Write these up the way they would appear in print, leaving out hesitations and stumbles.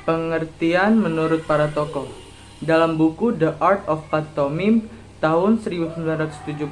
Pengertian menurut para tokoh. Dalam buku The Art of Pantomime tahun 1970,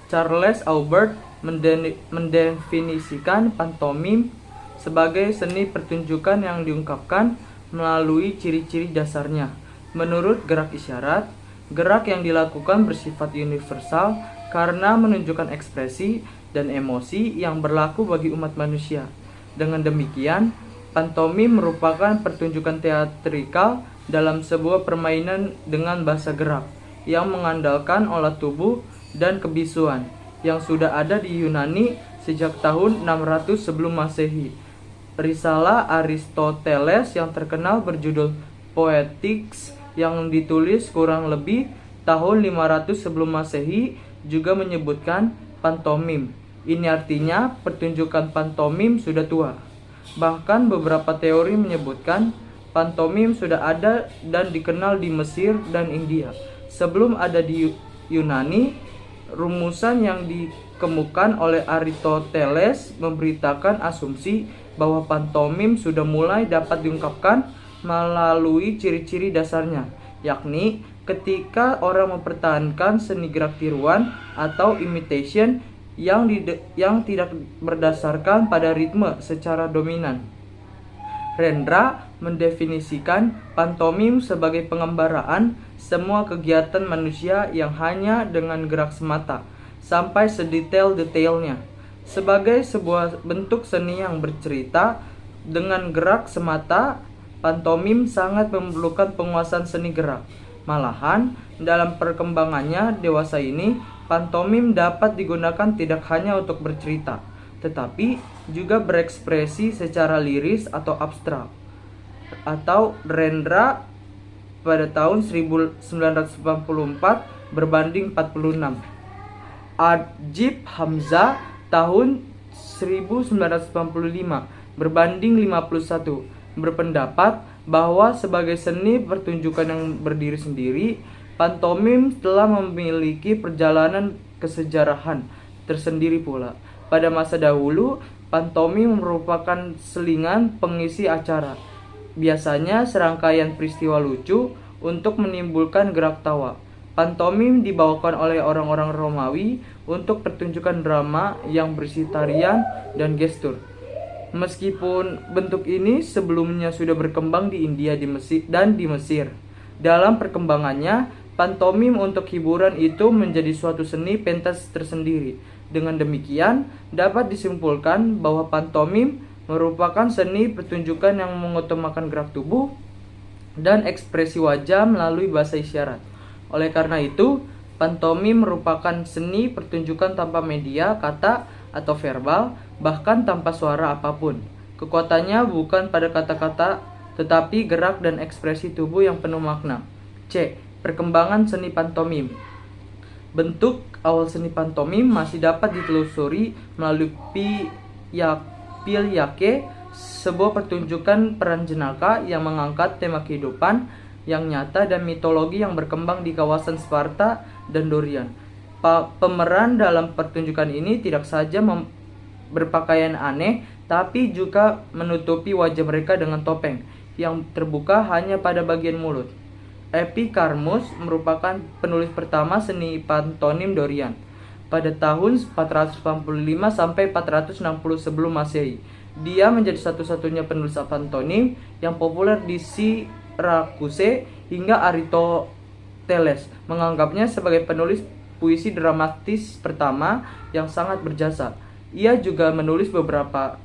Charles Aubert mendefinisikan pantomim sebagai seni pertunjukan yang diungkapkan melalui ciri-ciri dasarnya. Menurut gerak isyarat, gerak yang dilakukan bersifat universal karena menunjukkan ekspresi dan emosi yang berlaku bagi umat manusia. Dengan demikian, pantomim merupakan pertunjukan teatrikal dalam sebuah permainan dengan bahasa gerak yang mengandalkan olah tubuh dan kebisuan yang sudah ada di Yunani sejak tahun 600 sebelum Masehi. Risalah Aristoteles yang terkenal berjudul Poetics yang ditulis kurang lebih tahun 500 sebelum Masehi juga menyebutkan pantomim. Ini artinya pertunjukan pantomim sudah tua. Bahkan beberapa teori menyebutkan pantomim sudah ada dan dikenal di Mesir dan India sebelum ada di Yunani. Rumusan yang dikemukakan oleh Aristoteles memberitakan asumsi bahwa pantomim sudah mulai dapat diungkapkan melalui ciri-ciri dasarnya, yakni ketika orang mempertahankan seni gerak tiruan atau imitation yang tidak berdasarkan pada ritme secara dominan. Rendra mendefinisikan pantomim sebagai pengembaraan semua kegiatan manusia yang hanya dengan gerak semata, sampai sedetail-detailnya. Sebagai sebuah bentuk seni yang bercerita dengan gerak semata, pantomim sangat memerlukan penguasaan seni gerak. Malahan, dalam perkembangannya dewasa ini, pantomim dapat digunakan tidak hanya untuk bercerita, tetapi juga berekspresi secara liris atau abstrak. Atau Rendra pada tahun 1994 berbanding 46. Ajib Hamzah tahun 1995 berbanding 51 berpendapat bahwa sebagai seni pertunjukan yang berdiri sendiri, pantomim telah memiliki perjalanan kesejarahan tersendiri pula. Pada masa dahulu, pantomim merupakan selingan pengisi acara, biasanya serangkaian peristiwa lucu untuk menimbulkan gerak tawa. Pantomim dibawakan oleh orang-orang Romawi untuk pertunjukan drama yang berisi tarian dan gestur. Meskipun bentuk ini sebelumnya sudah berkembang di India dan di Mesir, dalam perkembangannya, pantomim untuk hiburan itu menjadi suatu seni pentas tersendiri. Dengan demikian, dapat disimpulkan bahwa pantomim merupakan seni pertunjukan yang mengutamakan gerak tubuh dan ekspresi wajah melalui bahasa isyarat. Oleh karena itu, pantomim merupakan seni pertunjukan tanpa media, kata, atau verbal, bahkan tanpa suara apapun. Kekuatannya bukan pada kata-kata, tetapi gerak dan ekspresi tubuh yang penuh makna. C. Perkembangan seni pantomim. Bentuk awal seni pantomim masih dapat ditelusuri melalui Pilyake, sebuah pertunjukan peran jenaka yang mengangkat tema kehidupan yang nyata dan mitologi yang berkembang di kawasan Sparta dan Dorian. Pemeran dalam pertunjukan ini tidak saja berpakaian aneh, tapi juga menutupi wajah mereka dengan topeng yang terbuka hanya pada bagian mulut. Epicharmus merupakan penulis pertama seni pantomim Dorian pada tahun 485 sampai 460 sebelum Masehi. Dia menjadi satu-satunya penulis pantomim yang populer di Syracuse hingga Aristoteles menganggapnya sebagai penulis puisi dramatis pertama yang sangat berjasa. Ia juga menulis beberapa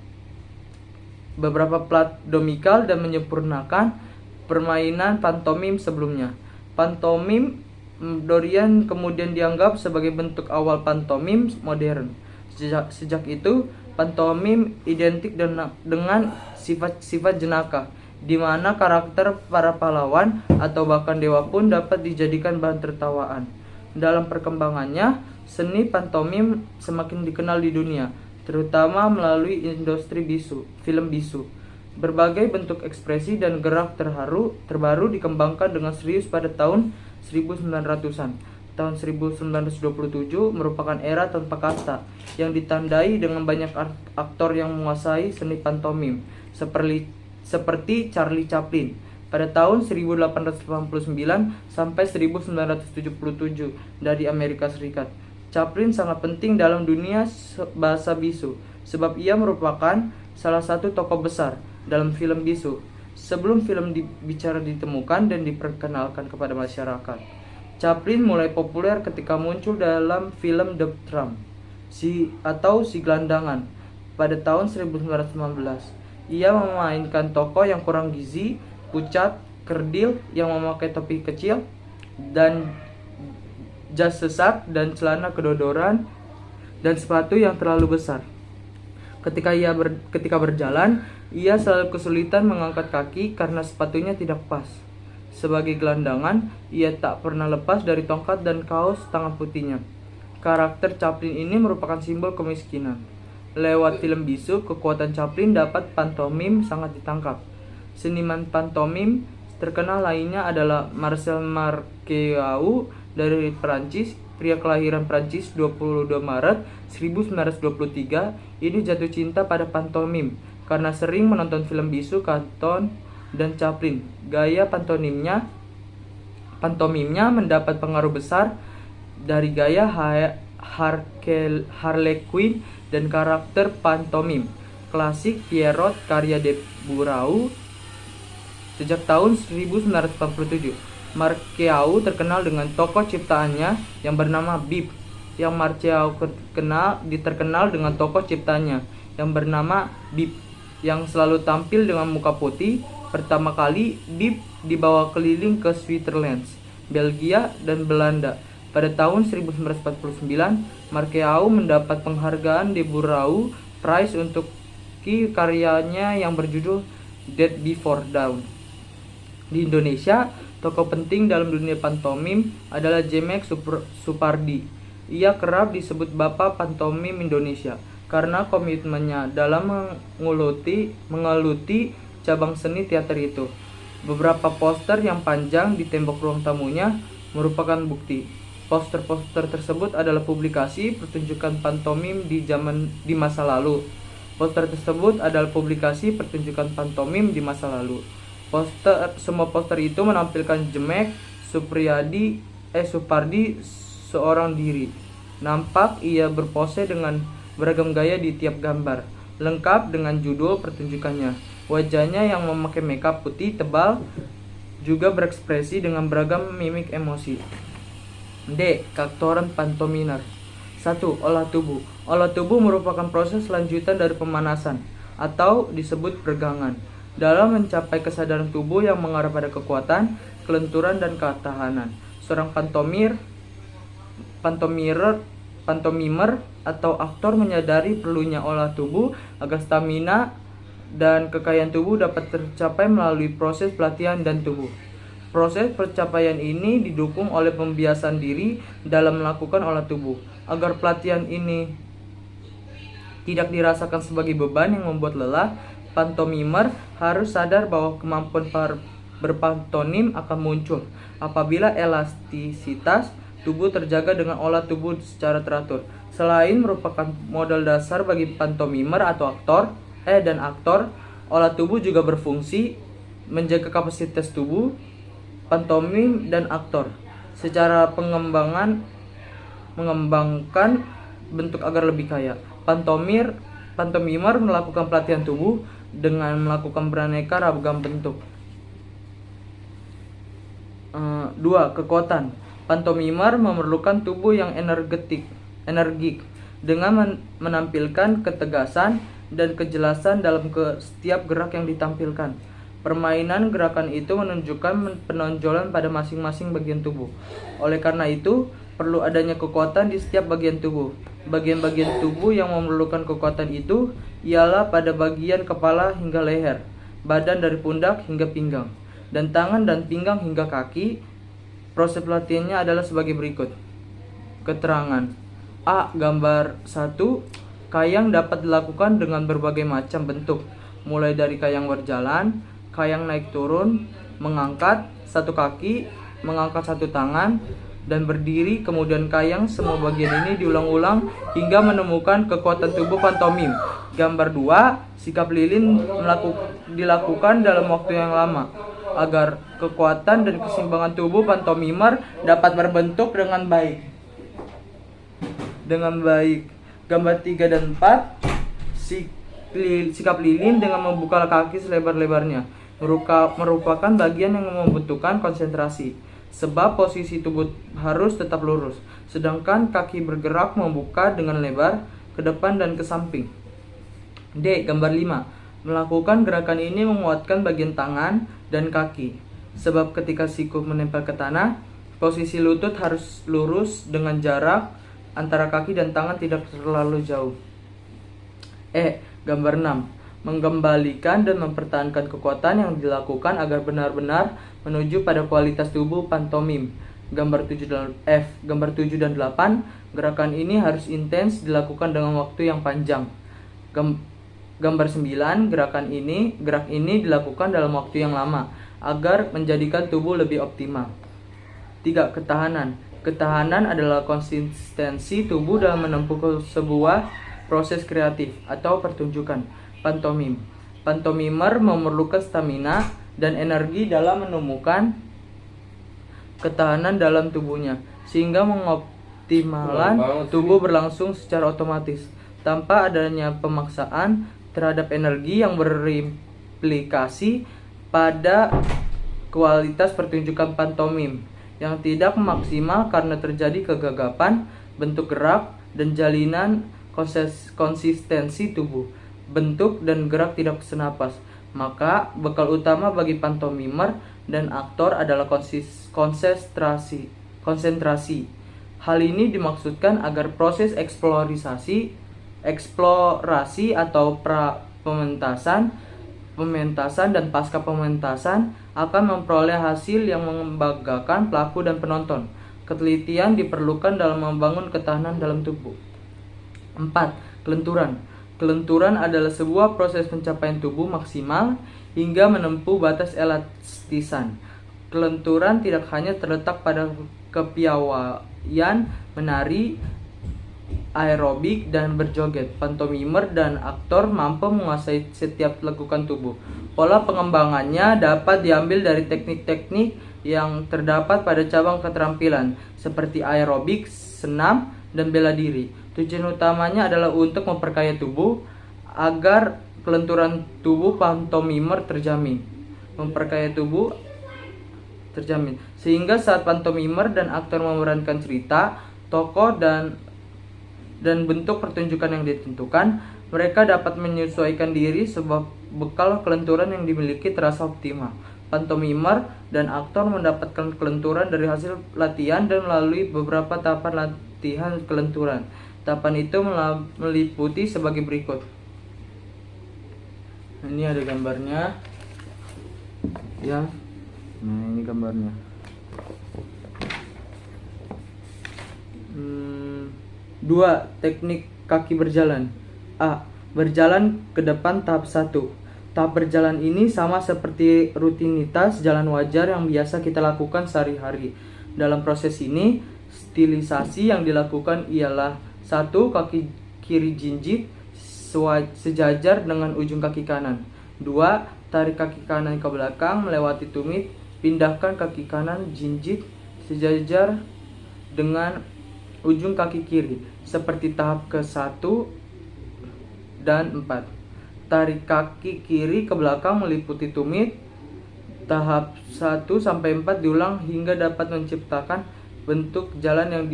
plat domikal dan menyempurnakan permainan pantomim sebelumnya. Pantomim Dorian kemudian dianggap sebagai bentuk awal pantomim modern. Sejak itu, pantomim identik dengan sifat-sifat jenaka, di mana karakter para pahlawan atau bahkan dewa pun dapat dijadikan bahan tertawaan. Dalam perkembangannya, seni pantomim semakin dikenal di dunia, terutama melalui industri film bisu. Berbagai bentuk ekspresi dan gerak terbaru dikembangkan dengan serius pada tahun 1900-an. Tahun 1927 merupakan era tanpa kasta yang ditandai dengan banyak aktor yang menguasai seni pantomim, seperti Charlie Chaplin pada tahun 1889 sampai 1977 dari Amerika Serikat. Chaplin sangat penting dalam dunia bahasa bisu sebab ia merupakan salah satu tokoh besar dalam film bisu sebelum film bicara ditemukan dan diperkenalkan kepada masyarakat. Chaplin mulai populer ketika muncul dalam film The Tramp si Gelandangan pada tahun 1915. Ia memainkan tokoh yang kurang gizi, pucat, kerdil, yang memakai topi kecil dan jas sesak dan celana kedodoran dan sepatu yang terlalu besar. Ketika berjalan, ia selalu kesulitan mengangkat kaki karena sepatunya tidak pas. Sebagai gelandangan, ia tak pernah lepas dari tongkat dan kaos tangan putihnya. Karakter Chaplin ini merupakan simbol kemiskinan. Lewat film bisu, kekuatan Chaplin dapat pantomim sangat ditangkap. Seniman pantomim terkenal lainnya adalah Marcel Marceau dari Prancis, pria kelahiran Prancis 22 Maret 1923. Ini jatuh cinta pada pantomim karena sering menonton film bisu Canton dan Chaplin. Gaya pantomimnya mendapat pengaruh besar dari gaya Harlequin dan karakter pantomim klasik Pierrot karya de Bourgeois sejak tahun 1947. Marceau terkenal dengan tokoh ciptaannya yang bernama Bip. Terkenal dengan tokoh ciptaannya yang bernama Bip yang selalu tampil dengan muka putih. Pertama kali Bip dibawa keliling ke Switzerland, Belgia, dan Belanda. Pada tahun 1949, Marceau mendapat penghargaan de Bourgeois Prize untuk karyanya yang berjudul Death Before Dawn. Di Indonesia, tokoh penting dalam dunia pantomim adalah Jemek Supardi. Ia kerap disebut Bapak Pantomim Indonesia karena komitmennya dalam mengeluti cabang seni teater itu. Beberapa poster yang panjang di tembok ruang tamunya merupakan bukti. Poster-poster tersebut adalah publikasi pertunjukan pantomim di masa lalu. Semua poster itu menampilkan Jemek Supardi seorang diri. Nampak ia berpose dengan beragam gaya di tiap gambar, lengkap dengan judul pertunjukannya. Wajahnya yang memakai makeup putih tebal juga berekspresi dengan beragam mimik emosi. D. Keaktoran pantominer. 1. Olah tubuh. Olah tubuh merupakan proses lanjutan dari pemanasan atau disebut peregangan dalam mencapai kesadaran tubuh yang mengarah pada kekuatan, kelenturan, dan ketahanan. Seorang pantomimer atau aktor menyadari perlunya olah tubuh agar stamina dan kekayaan tubuh dapat tercapai melalui proses pelatihan dan tubuh. Proses pencapaian ini didukung oleh pembiasaan diri dalam melakukan olah tubuh. Agar pelatihan ini tidak dirasakan sebagai beban yang membuat lelah, pantomimer harus sadar bahwa kemampuan berpantomim akan muncul apabila elastisitas tubuh terjaga dengan olah tubuh secara teratur. Selain merupakan modal dasar bagi pantomimer atau aktor, olah tubuh juga berfungsi menjaga kapasitas tubuh pantomim dan aktor secara mengembangkan bentuk agar lebih kaya. Pantomimer melakukan pelatihan tubuh dengan melakukan beraneka ragam bentuk. 2. Kekuatan. Pantomimer memerlukan tubuh yang energik dengan menampilkan ketegasan dan kejelasan dalam setiap gerak yang ditampilkan. Permainan gerakan itu menunjukkan penonjolan pada masing-masing bagian tubuh. Oleh karena itu, perlu adanya kekuatan di setiap bagian tubuh. Bagian-bagian tubuh yang memerlukan kekuatan itu ialah pada bagian kepala hingga leher, badan dari pundak hingga pinggang, dan tangan dan pinggang hingga kaki. Proses pelatihannya adalah sebagai berikut. Keterangan. A. Gambar 1. Kayang dapat dilakukan dengan berbagai macam bentuk, mulai dari kayang berjalan, kayang naik turun, mengangkat satu kaki, mengangkat satu tangan, dan berdiri, kemudian kayang. Semua bagian ini diulang-ulang hingga menemukan kekuatan tubuh pantomim. Gambar 2, sikap lilin dilakukan dalam waktu yang lama agar kekuatan dan keseimbangan tubuh pantomimer dapat berbentuk dengan baik. Gambar 3 dan 4, sikap lilin dengan membuka kaki selebar-lebarnya merupakan bagian yang membutuhkan konsentrasi, sebab posisi tubuh harus tetap lurus, sedangkan kaki bergerak membuka dengan lebar ke depan dan ke samping. D. Gambar 5. Melakukan gerakan ini menguatkan bagian tangan dan kaki, sebab ketika siku menempel ke tanah, posisi lutut harus lurus dengan jarak antara kaki dan tangan tidak terlalu jauh. E. Gambar 6. Mengembalikan dan mempertahankan kekuatan yang dilakukan agar benar-benar menuju pada kualitas tubuh pantomim. Gambar 7 dan 8, gerakan ini harus intens dilakukan dengan waktu yang panjang. Gambar 9, gerak ini dilakukan dalam waktu yang lama agar menjadikan tubuh lebih optimal. 3. Ketahanan. Ketahanan adalah konsistensi tubuh dalam menempuh sebuah proses kreatif atau pertunjukan pantomim. Pantomimer memerlukan stamina dan energi dalam menemukan ketahanan dalam tubuhnya, sehingga mengoptimalkan tubuh berlangsung secara otomatis tanpa adanya pemaksaan terhadap energi yang berimplikasi pada kualitas pertunjukan pantomim yang tidak maksimal karena terjadi kegagapan bentuk gerak dan jalinan konsistensi tubuh, bentuk dan gerak tidak senapas. Maka bekal utama bagi pantomimer dan aktor adalah konsentrasi. Hal ini dimaksudkan agar proses eksplorasi atau pementasan dan pasca pementasan akan memperoleh hasil yang membanggakan pelaku dan penonton. Ketelitian diperlukan dalam membangun ketahanan dalam tubuh. 4. Kelenturan. Kelenturan adalah sebuah proses pencapaian tubuh maksimal hingga menempuh batas elastisan. Kelenturan tidak hanya terletak pada kepiawaian menari, aerobik, dan berjoget. Pantomimer dan aktor mampu menguasai setiap lekukan tubuh. Pola pengembangannya dapat diambil dari teknik-teknik yang terdapat pada cabang keterampilan seperti aerobik, senam, dan bela diri. Tujuan utamanya adalah untuk memperkaya tubuh agar kelenturan tubuh pantomimer terjamin. Sehingga saat pantomimer dan aktor memerankan cerita, tokoh dan bentuk pertunjukan yang ditentukan, mereka dapat menyesuaikan diri sebab bekal kelenturan yang dimiliki terasa optimal. Pantomimer dan aktor mendapatkan kelenturan dari hasil latihan dan melalui beberapa tahapan latihan kelenturan. Tahapan itu meliputi sebagai berikut. Ini ada gambarnya. Ya. Nah, ini gambarnya. 2. Teknik kaki berjalan. A. Berjalan ke depan tahap 1. Tahap berjalan ini sama seperti rutinitas jalan wajar yang biasa kita lakukan sehari-hari. Dalam proses ini, stilisasi yang dilakukan ialah 1. Kaki kiri jinjit sejajar dengan ujung kaki kanan. 2. Tarik kaki kanan ke belakang melewati tumit. Pindahkan kaki kanan jinjit sejajar dengan ujung kaki kiri, seperti tahap ke-1 dan 4. Tarik kaki kiri ke belakang meliputi tumit. Tahap 1 sampai 4 diulang hingga dapat menciptakan bentuk jalan yang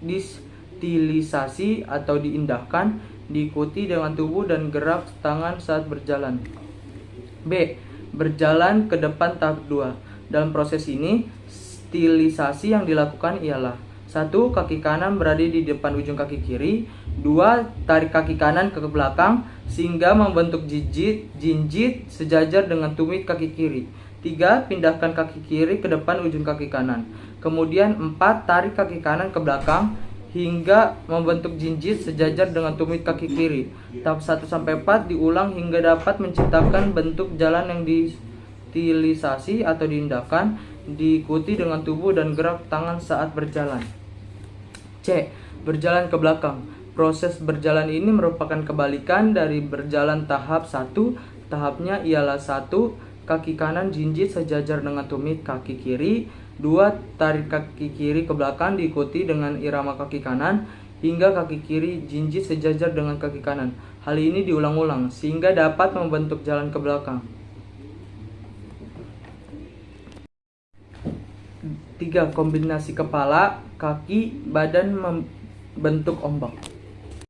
distilisasi atau diindahkan, diikuti dengan tubuh dan gerak tangan saat berjalan. B. Berjalan ke depan tahap 2. Dalam proses ini, stilisasi yang dilakukan ialah 1. Kaki kanan berada di depan ujung kaki kiri. 2. Tarik kaki kanan ke belakang sehingga membentuk jinjit sejajar dengan tumit kaki kiri. 3. Pindahkan kaki kiri ke depan ujung kaki kanan. Kemudian 4. Tarik kaki kanan ke belakang hingga membentuk jinjit sejajar dengan tumit kaki kiri. Tahap 1 sampai 4 diulang hingga dapat menciptakan bentuk jalan yang Utilisasi atau diindahkan diikuti dengan tubuh dan gerak tangan saat berjalan. C. Berjalan ke belakang. Proses berjalan ini merupakan kebalikan dari berjalan tahap 1. Tahapnya ialah 1. Kaki kanan jinjit sejajar dengan tumit kaki kiri. 2. Tarik kaki kiri ke belakang diikuti dengan irama kaki kanan hingga kaki kiri jinjit sejajar dengan kaki kanan. Hal ini diulang-ulang sehingga dapat membentuk jalan ke belakang. 3. Kombinasi kepala, kaki, badan membentuk ombak.